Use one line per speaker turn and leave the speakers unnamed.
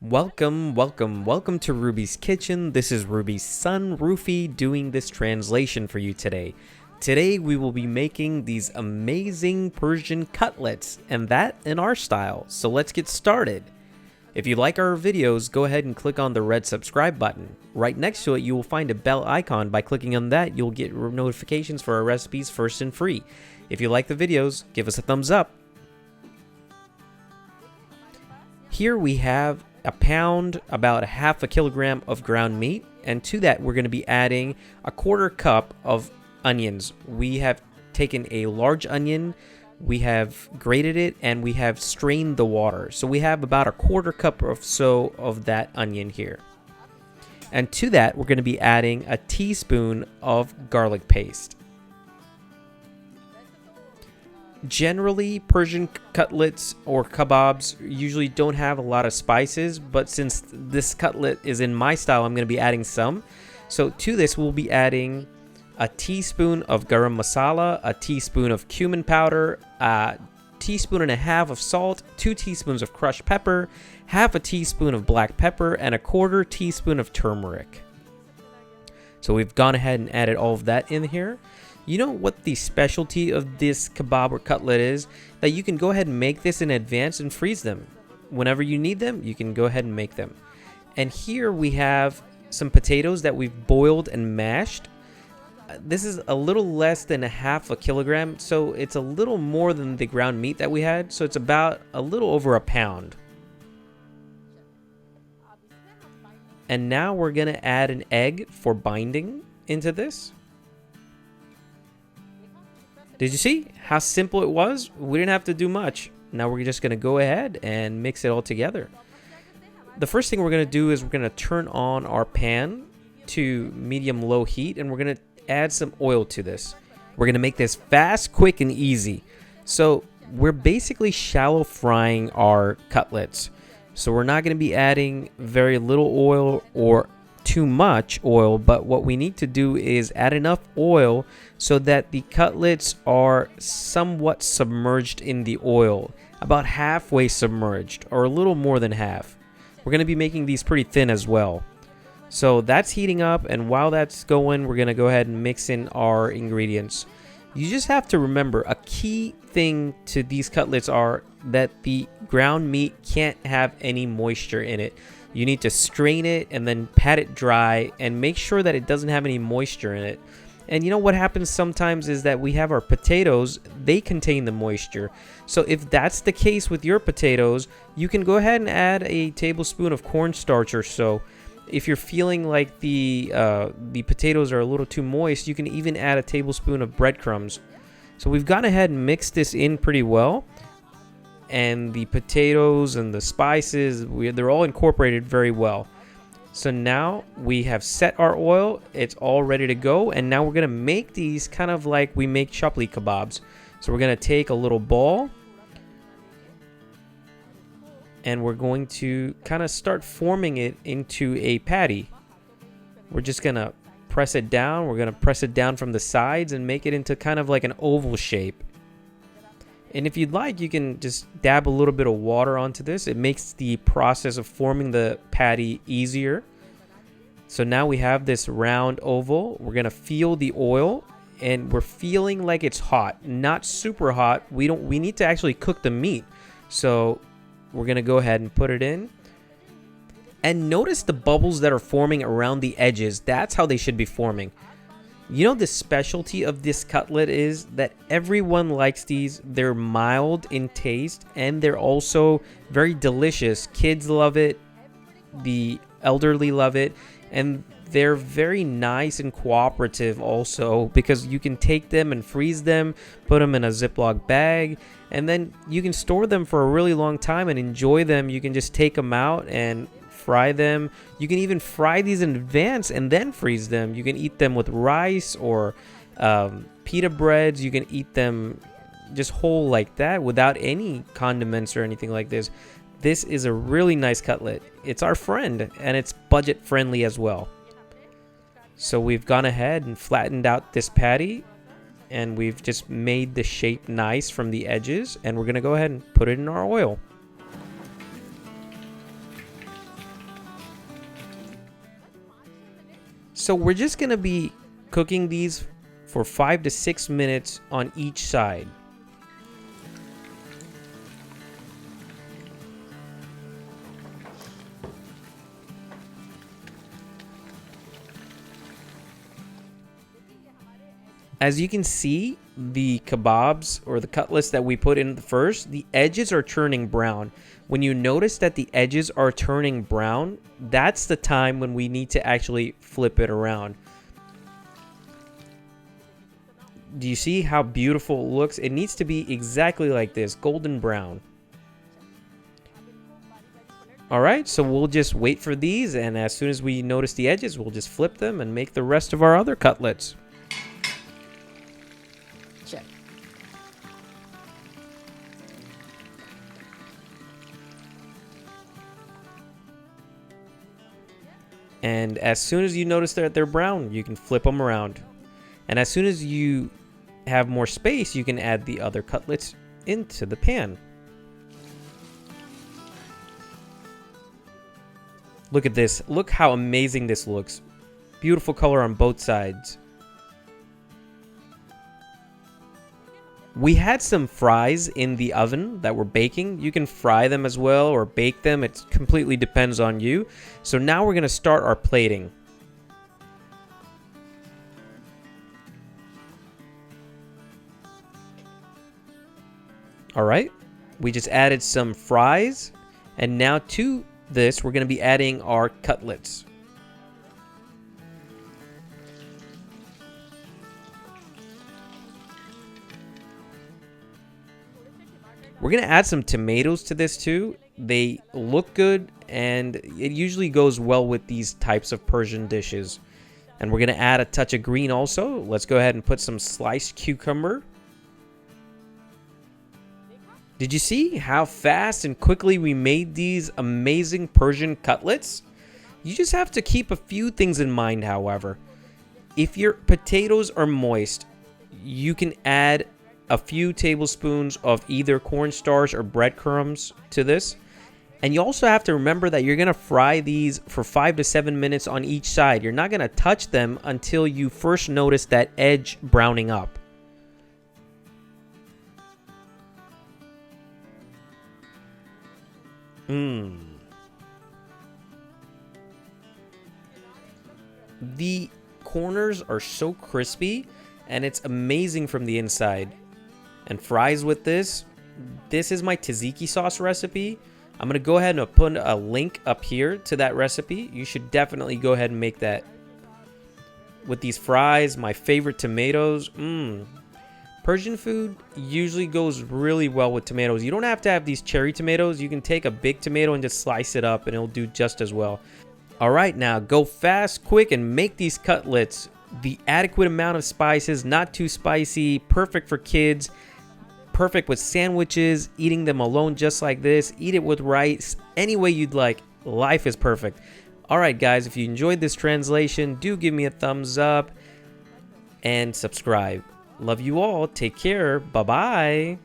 Welcome to Ruby's Kitchen. This is Ruby's son, Rufy, doing this translation for you today. Today we will be making these amazing Persian cutlets, and that in our style. So let's get started. If you like our videos, go ahead and click on the red subscribe button. Right next to it, you will find a bell icon. By clicking on that, you'll get notifications for our recipes first and free. If you like the videos, give us a thumbs up. Here we have a pound, about half a kilogram of ground meat, and to that we're going to be adding a quarter cup of onions. We have taken a large onion, we have grated it, and we have strained the water. So we have about a quarter cup or so of that onion here. And to that we're going to be adding a teaspoon of garlic paste. Generally, Persian cutlets or kebabs usually don't have a lot of spices, but since this cutlet is in my style, I'm going to be adding some. So to this, we'll be adding a teaspoon of garam masala, a teaspoon of cumin powder, a teaspoon and a half of salt, 2 teaspoons of crushed pepper, half a teaspoon of black pepper, and a quarter teaspoon of turmeric. So we've gone ahead and added all of that in here. You know what the specialty of this kebab or cutlet is? That you can go ahead and make this in advance and freeze them. Whenever you need them, you can go ahead and make them. And here we have some potatoes that we've boiled and mashed. This is a little less than a half a kilogram, so it's a little more than the ground meat that we had. So it's about a little over a pound. And now we're going to add an egg for binding into this. Did you see how simple it was? We didn't have to do much. Now we're just going to go ahead and mix it all together. The first thing we're going to do is we're going to turn on our pan to medium-low heat, and we're going to add some oil to this. We're going to make this fast, quick, and easy. So we're basically shallow frying our cutlets. So we're not going to be adding very little oil or too much oil, but what we need to do is add enough oil so that the cutlets are somewhat submerged in the oil, about halfway submerged or a little more than half. We're going to be making these pretty thin as well. So that's heating up, and while that's going, we're going to go ahead and mix in our ingredients. You just have to remember a key thing to these cutlets are that the ground meat can't have any moisture in it. You need to strain it and then pat it dry and make sure that it doesn't have any moisture in it. And you know what happens sometimes is that we have our potatoes, they contain the moisture. So if that's the case with your potatoes, you can go ahead and add a tablespoon of cornstarch or so. If you're feeling like the potatoes are a little too moist, you can even add a tablespoon of breadcrumbs. So we've gone ahead and mixed this in pretty well. And the potatoes and the spices, they're all incorporated very well. So now we have set our oil. It's all ready to go. And now we're going to make these kind of like we make chapli kebabs. So we're going to take a little ball. And we're going to kind of start forming it into a patty. We're just going to press it down. We're going to press it down from the sides and make it into kind of like an oval shape. And if you'd like, you can just dab a little bit of water onto this. It makes the process of forming the patty easier. So now we have this round oval. We're going to feel the oil, and we're feeling like it's hot, not super hot. We need to actually cook the meat. So we're going to go ahead and put it in. And notice the bubbles that are forming around the edges. That's how they should be forming. You know, the specialty of this cutlet is that everyone likes these. They're mild in taste, and they're also very delicious. Kids love it. The elderly love it. And they're very nice and cooperative also, because you can take them and freeze them, put them in a Ziploc bag, and then you can store them for a really long time and enjoy them. You can just take them out and fry them. You can even fry these in advance and then freeze them. You can eat them with rice or pita breads. You can eat them just whole like that without any condiments or anything like this. This is a really nice cutlet. It's our friend, and it's budget friendly as well. So we've gone ahead and flattened out this patty, and we've just made the shape nice from the edges, and we're going to go ahead and put it in our oil. So we're just going to be cooking these for 5 to 6 minutes on each side. As you can see, the kebabs or the cutlets that we put in first, the edges are turning brown. When you notice that the edges are turning brown, that's the time when we need to actually flip it around. Do you see how beautiful it looks? It needs to be exactly like this, golden brown. All right, so we'll just wait for these, and as soon as we notice the edges, we'll just flip them and make the rest of our other cutlets.
Check.
And as soon as you notice that they're brown, you can flip them around. And as soon as you have more space, you can add the other cutlets into the pan. Look at this. Look how amazing this looks. Beautiful color on both sides. We had some fries in the oven that were baking. You can fry them as well or bake them. It completely depends on you. So now we're going to start our plating. All right. We just added some fries. And now to this, we're going to be adding our cutlets. We're going to add some tomatoes to this too. They look good and it usually goes well with these types of Persian dishes. And we're going to add a touch of green also. Let's go ahead and put some sliced cucumber. Did you see how fast and quickly we made these amazing Persian cutlets? You just have to keep a few things in mind, however. If your potatoes are moist, you can add a few tablespoons of either cornstarch or breadcrumbs to this. And you also have to remember that you're going to fry these for 5 to 7 minutes on each side. You're not going to touch them until you first notice that edge browning up. The corners are so crispy and it's amazing from the inside. And fries with this. This is my tzatziki sauce recipe. I'm going to go ahead and put a link up here to that recipe. You should definitely go ahead and make that. With these fries, my favorite tomatoes. Persian food usually goes really well with tomatoes. You don't have to have these cherry tomatoes. You can take a big tomato and just slice it up and it'll do just as well. All right, now go fast, quick, and make these cutlets. The adequate amount of spices, not too spicy, perfect for kids, perfect with sandwiches, eating them alone just like this. Eat it with rice, any way you'd like. Life is perfect. All right, guys, if you enjoyed this translation, do give me a thumbs up and subscribe. Love you all. Take care. Bye-bye.